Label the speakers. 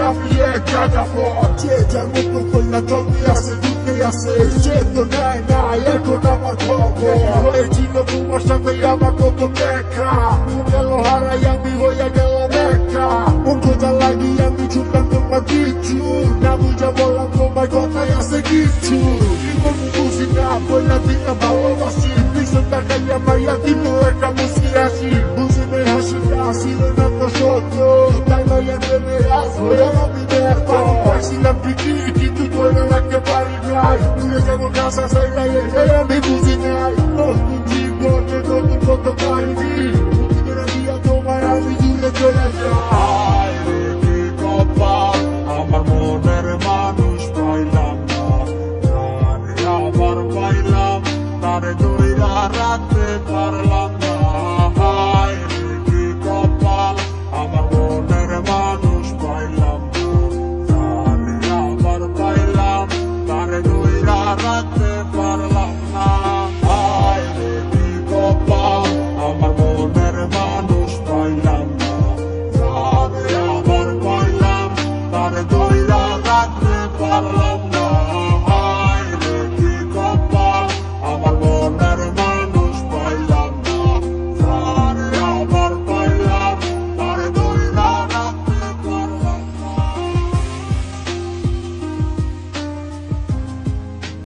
Speaker 1: আমি এক জায়গা পর যে যার মতো কইলা চলতে আছে ঢুকে আছে সে তো নেয় না এখন আমার খবর হয়েছিল তোমার সাথে আমার কত দেখা গেল হারাই আমি হইয়া গেলাম একা মন খোঁজা লাগি আমি ছুটলাম তোমার কিছু না বুঝা বললাম তোমার কথায় আছে কিছু জীবন বুঝি না বললা দিকে ভালোবাসি পিছন তাকাইয়া মাইয়া দিব একটা মুসকি হাসি বুঝিবে হাসিটা আসিল না তো সত্য তাই মাইয়া প্রেমে রাজ হয়ে আমি ব্যর্থ পাইছিলাম ঠিকই কিন্তু ধরে রাখতে পারি নাই দূরে যাবো কাঁচা সাইডাই এটাই আমি বুঝি নাই নতুন জীবনে নতুন কত পাইনি দিয়া তোমার আমি দূরে চলে যাই
Speaker 2: আমার মনের মানুষ পাইলাম না তারে আবার পাইলাম তারে ধইরা রাখতে পারলাম না হায় রে কি কপাল আমার মনের মানুষ পাইলাম না তারে আবার পাইলাম তারে ধইরা রাখতে পারলাম না হায় রে কি কপাল আমার মনের মানুষ পাইলাম না তারে আবার পাইলাম তারে ধইরা রাখতে পারলাম